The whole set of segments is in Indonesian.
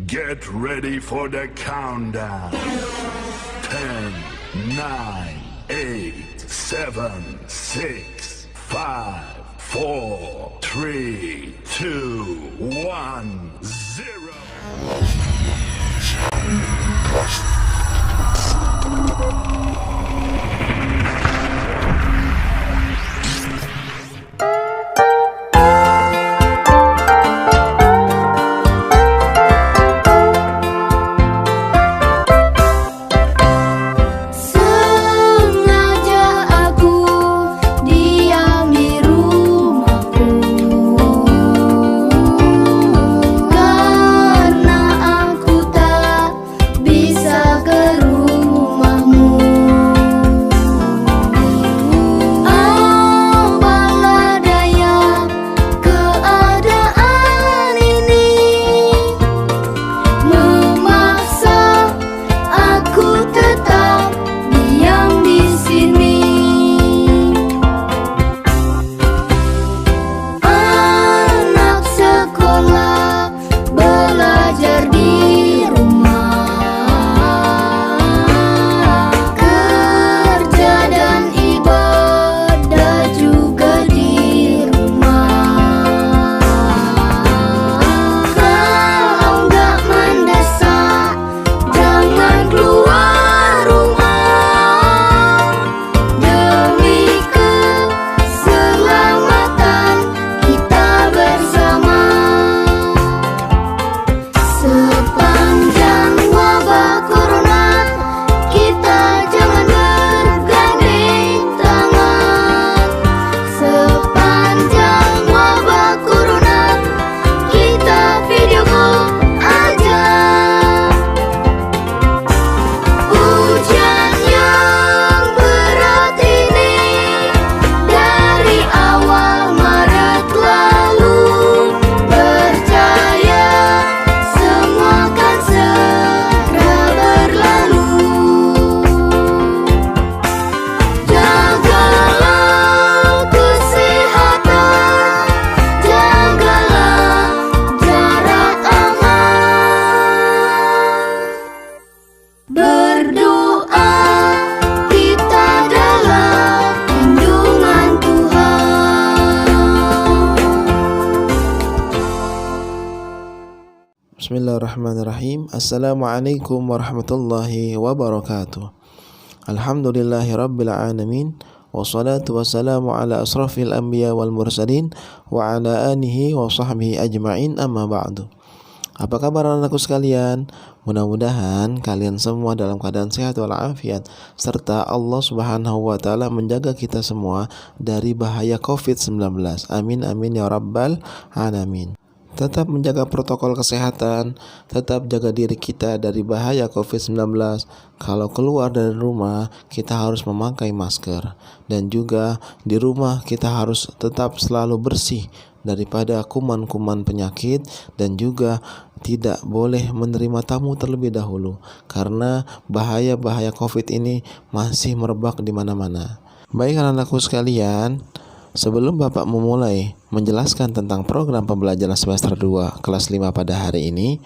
Get ready for the countdown. 10, 9, 8, 7, 6, 5, 4, 3, 2, 1, 0. Bismillahirrahmanirrahim. Assalamualaikum warahmatullahi wabarakatuh. Alhamdulillahi rabbil alamin. Wassalatu wassalamu ala asrafil anbiya wal mursalin wa ala alihi wa sahbihi ajma'in, amma ba'du. Apa kabar anakku sekalian? Mudah-mudahan kalian semua dalam keadaan sehat walafiat, serta Allah Subhanahu wa taala menjaga kita semua dari bahaya COVID-19. Amin amin ya rabbal alamin. Tetap menjaga protokol kesehatan, tetap jaga diri kita dari bahaya COVID-19. Kalau keluar dari rumah, kita harus memakai masker. Dan juga di rumah kita harus tetap selalu bersih daripada kuman-kuman penyakit. Dan juga tidak boleh menerima tamu terlebih dahulu, karena bahaya-bahaya COVID ini masih merebak di mana-mana. Baik anak-anakku sekalian, sebelum Bapak memulai menjelaskan tentang program pembelajaran semester 2 kelas 5 pada hari ini,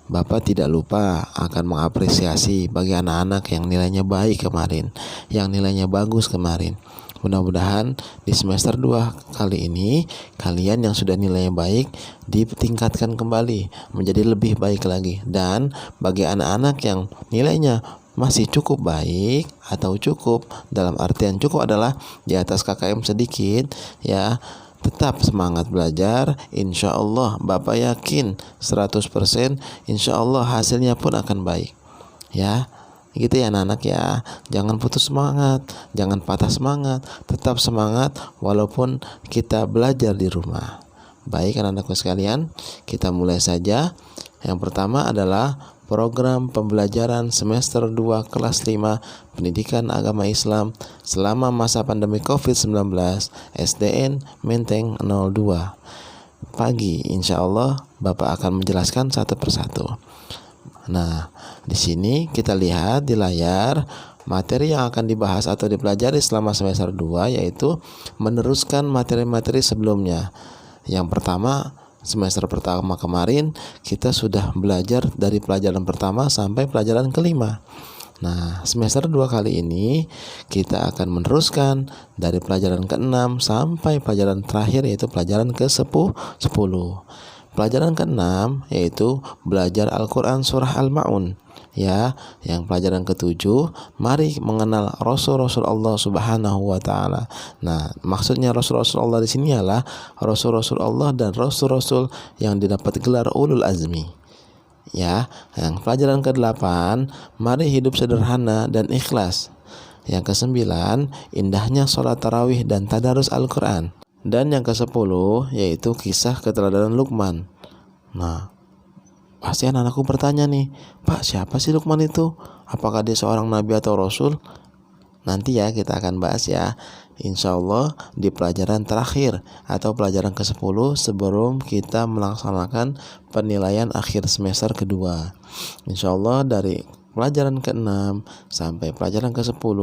Bapak tidak lupa akan mengapresiasi bagi anak-anak yang nilainya baik kemarin, yang nilainya bagus kemarin. Mudah-mudahan di semester 2 kali ini kalian yang sudah nilainya baik ditingkatkan kembali menjadi lebih baik lagi. Dan bagi anak-anak yang nilainya masih cukup baik atau cukup, dalam artian cukup adalah di atas KKM sedikit, ya, tetap semangat belajar. Insya Allah Bapak yakin 100% insya Allah hasilnya pun akan baik, ya. Gitu ya anak-anak ya. Jangan putus semangat, jangan patah semangat, tetap semangat walaupun kita belajar di rumah. Baik anak-anakku sekalian, kita mulai saja. Yang pertama adalah program pembelajaran semester 2 kelas 5 Pendidikan Agama Islam selama masa pandemi COVID-19 SDN Menteng 02. Pagi insya Allah Bapak akan menjelaskan satu persatu. Nah, di sini kita lihat di layar materi yang akan dibahas atau dipelajari selama semester 2, yaitu meneruskan materi-materi sebelumnya. Yang pertama, semester pertama kemarin kita sudah belajar dari pelajaran pertama sampai pelajaran kelima. Nah, semester 2 kali ini kita akan meneruskan dari pelajaran ke-6 sampai pelajaran terakhir, yaitu pelajaran ke-10. Pelajaran ke-6 yaitu belajar Al-Quran surah Al-Ma'un. Ya, yang pelajaran ke-7 mari mengenal Rasul-Rasul Allah Subhanahu wa taala. Nah, maksudnya Rasul-Rasul Allah di sini adalah Rasul-Rasul Allah dan Rasul-Rasul yang didapat gelar Ulul Azmi. Ya, yang pelajaran ke-8 mari hidup sederhana dan ikhlas. Yang ke-9 indahnya sholat tarawih dan tadarus Al-Quran. Dan yang ke-10 yaitu kisah keteladanan Luqman. Nah, pasti anak-anakku bertanya nih, Pak, siapa sih Luqman itu? Apakah dia seorang nabi atau rasul? Nanti ya kita akan bahas ya, insya Allah di pelajaran terakhir atau pelajaran ke-10 sebelum kita melaksanakan penilaian akhir semester kedua. Insya Allah dari pelajaran ke-6 sampai pelajaran ke-10,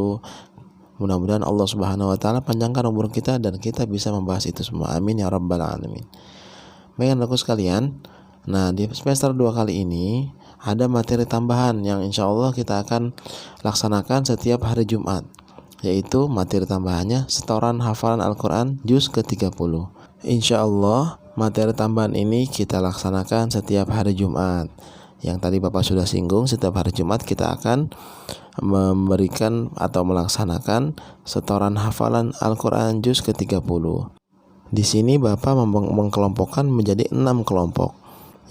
mudah-mudahan Allah Subhanahu wa taala panjangkan umur kita dan kita bisa membahas itu semua. Amin ya rabbal alamin. Baik anakku sekalian, nah di semester 2 kali ini ada materi tambahan yang insya Allah kita akan laksanakan setiap hari Jumat, yaitu materi tambahannya setoran hafalan Al-Quran juz ke-30. Insya Allah materi tambahan ini kita laksanakan setiap hari Jumat. Yang tadi Bapak sudah singgung, setiap hari Jumat kita akan memberikan atau melaksanakan setoran hafalan Al-Quran juz ke-30. Di sini Bapak mengkelompokkan menjadi 6 kelompok.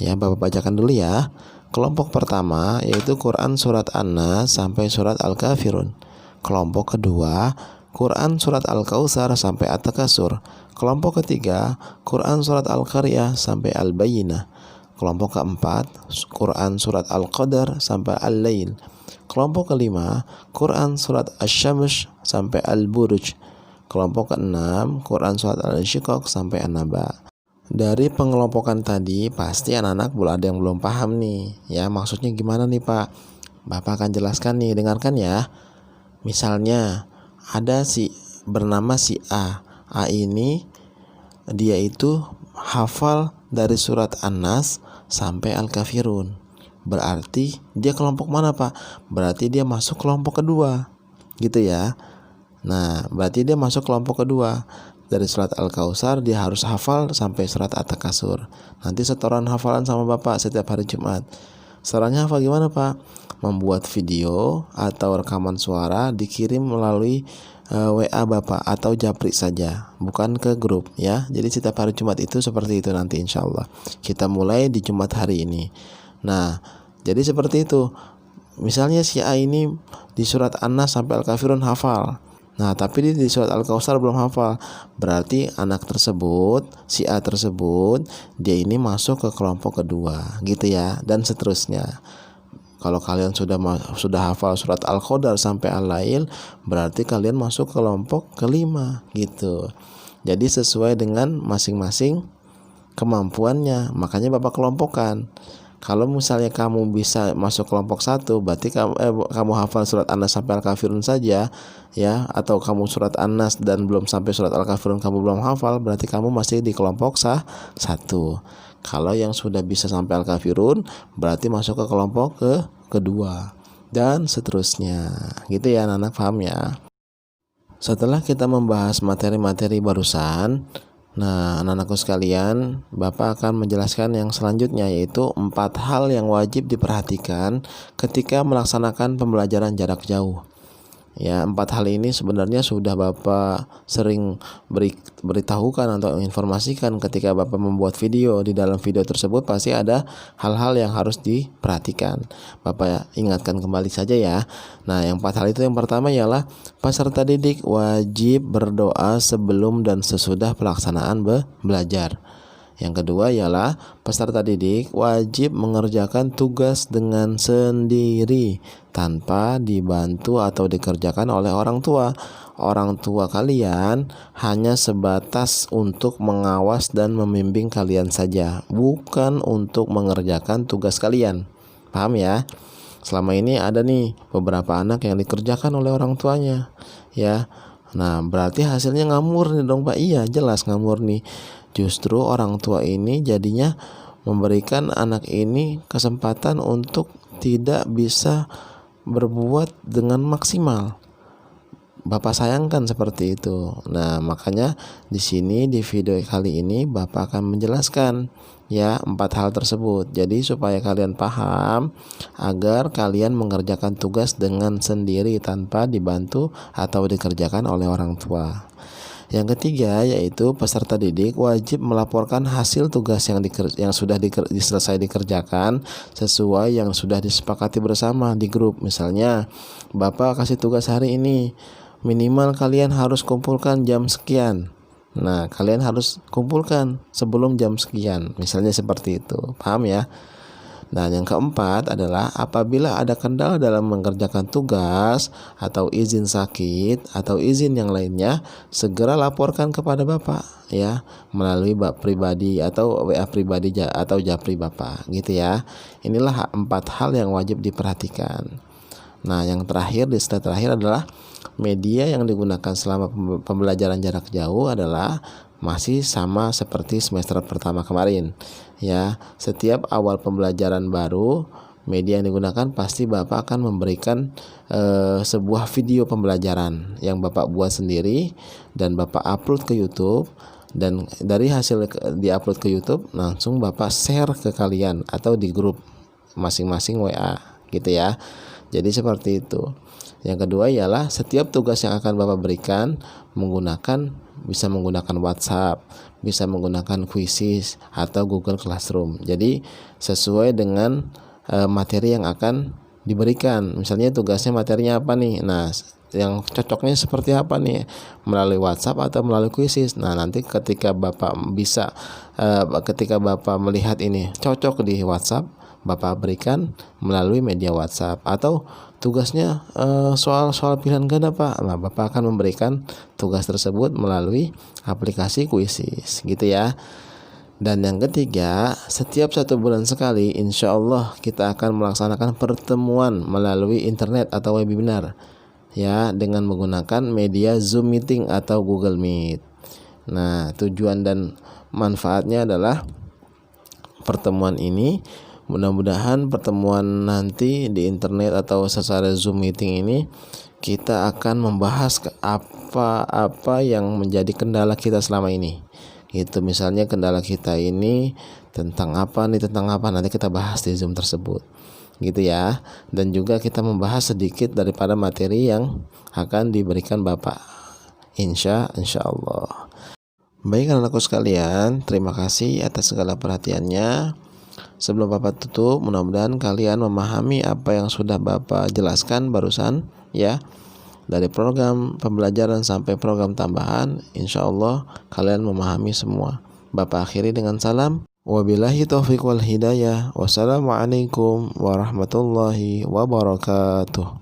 Ya, Bapak bacakan dulu ya. Kelompok pertama yaitu Quran surat An-Nas sampai surat Al-Kafirun. Kelompok kedua Quran surat Al-Kautsar sampai At-Takasur. Kelompok ketiga Quran surat Al-Qaryah sampai Al-Bayyinah. Kelompok keempat Quran surat Al-Qadar sampai Al-Lail. Kelompok kelima Quran surat Asy-Syams sampai Al-Buruj. Kelompok keenam Quran surat Al-Insyiqaq sampai An-Naba. Dari pengelompokan tadi pasti anak-anak ada yang belum paham nih. Ya, maksudnya gimana nih Pak? Bapak akan jelaskan nih, dengarkan ya. Misalnya ada bernama si A. A ini dia itu hafal dari surat An-Nas sampai Al-Kafirun. Berarti dia kelompok mana Pak? Berarti dia masuk kelompok kedua. Gitu ya. Nah, berarti dia masuk kelompok kedua. Dari surat Al-Kautsar dia harus hafal sampai surat At-Takasur. Nanti setoran hafalan sama Bapak setiap hari Jumat. Setorannya hafal gimana Pak? Membuat video atau rekaman suara dikirim melalui WA Bapak atau japri saja, bukan ke grup ya. Jadi setiap hari Jumat itu seperti itu nanti insya Allah. Kita mulai di Jumat hari ini. Nah, jadi seperti itu. Misalnya si A ini di surat An-Nas sampai Al-Kafirun hafal. Nah, tapi di surat Al-Kautsar belum hafal. Berarti anak tersebut, si A tersebut, dia ini masuk ke kelompok kedua, gitu ya, dan seterusnya. Kalau kalian sudah hafal surat Al-Qadar sampai Al-Lail, berarti kalian masuk ke kelompok kelima, gitu. Jadi sesuai dengan masing-masing kemampuannya, makanya Bapak kelompokkan. Kalau misalnya kamu bisa masuk kelompok 1, berarti kamu hafal surat An-Nas sampai Al-Kafirun saja ya, atau kamu surat An-Nas dan belum sampai surat Al-Kafirun kamu belum hafal, berarti kamu masih di kelompok 1. Kalau yang sudah bisa sampai Al-Kafirun berarti masuk ke kelompok kedua dan seterusnya. Gitu ya anak-anak, paham ya? Setelah kita membahas materi-materi barusan, nah, anak-anakku sekalian, Bapak akan menjelaskan yang selanjutnya, yaitu 4 hal yang wajib diperhatikan ketika melaksanakan pembelajaran jarak jauh. Ya, 4 hal ini sebenarnya sudah Bapak sering beritahukan atau informasikan ketika Bapak membuat video. Di dalam video tersebut pasti ada hal-hal yang harus diperhatikan. Bapak ingatkan kembali saja ya. Nah, yang 4 hal itu, yang pertama ialah peserta didik wajib berdoa sebelum dan sesudah pelaksanaan belajar. Yang kedua ialah peserta didik wajib mengerjakan tugas dengan sendiri tanpa dibantu atau dikerjakan oleh orang tua. Orang tua kalian hanya sebatas untuk mengawas dan membimbing kalian saja, bukan untuk mengerjakan tugas kalian. Paham ya? Selama ini ada nih beberapa anak yang dikerjakan oleh orang tuanya, ya. Nah, berarti hasilnya ngamur nih dong Pak. Iya, jelas ngamur nih. Justru orang tua ini jadinya memberikan anak ini kesempatan untuk tidak bisa berbuat dengan maksimal. Bapak sayangkan seperti itu. Nah, makanya di sini di video kali ini Bapak akan menjelaskan ya 4 hal tersebut. Jadi supaya kalian paham agar kalian mengerjakan tugas dengan sendiri tanpa dibantu atau dikerjakan oleh orang tua. Yang ketiga yaitu peserta didik wajib melaporkan hasil tugas yang sudah selesai dikerjakan sesuai yang sudah disepakati bersama di grup. Misalnya, Bapak kasih tugas hari ini, minimal kalian harus kumpulkan jam sekian. Nah, kalian harus kumpulkan sebelum jam sekian. Misalnya seperti itu. Paham ya? Nah, yang keempat adalah apabila ada kendala dalam mengerjakan tugas atau izin sakit atau izin yang lainnya, segera laporkan kepada Bapak ya melalui pribadi atau WA pribadi atau Japri Bapak gitu ya. Inilah 4 hal yang wajib diperhatikan. Nah, yang terakhir di slide terakhir adalah media yang digunakan selama pembelajaran jarak jauh adalah masih sama seperti semester pertama kemarin ya. Setiap awal pembelajaran baru, media yang digunakan pasti Bapak akan memberikan sebuah video pembelajaran yang Bapak buat sendiri dan Bapak upload ke YouTube, dan dari hasil diupload ke YouTube langsung Bapak share ke kalian atau di grup masing-masing WA gitu ya. Jadi seperti itu. Yang kedua ialah setiap tugas yang akan Bapak berikan bisa menggunakan WhatsApp, bisa menggunakan Quizzes atau Google Classroom. Jadi sesuai dengan materi yang akan diberikan. Misalnya tugasnya materinya apa nih? Nah, yang cocoknya seperti apa nih? Melalui WhatsApp atau melalui Quizzes. Nah, nanti ketika Bapak melihat ini cocok di WhatsApp, Bapak berikan melalui media WhatsApp. Atau tugasnya soal pilihan ganda Pak, nah Bapak akan memberikan tugas tersebut melalui aplikasi Quizzes gitu ya. Dan yang ketiga, setiap 1 bulan sekali insya Allah kita akan melaksanakan pertemuan melalui internet atau webinar ya, dengan menggunakan media Zoom Meeting atau Google Meet. Nah, tujuan dan manfaatnya adalah pertemuan ini, mudah-mudahan pertemuan nanti di internet atau secara Zoom Meeting ini kita akan membahas apa yang menjadi kendala kita selama ini. Gitu, misalnya kendala kita ini tentang apa nanti kita bahas di Zoom tersebut. Gitu ya. Dan juga kita membahas sedikit daripada materi yang akan diberikan Bapak. Insya Allah. Baik anak-anakku sekalian, terima kasih atas segala perhatiannya. Sebelum Bapak tutup, mudah-mudahan kalian memahami apa yang sudah Bapak jelaskan barusan ya. Dari program pembelajaran sampai program tambahan, insya Allah kalian memahami semua. Bapak akhiri dengan salam. Wabillahi taufiq wal hidayah. Wassalamualaikum warahmatullahi wabarakatuh.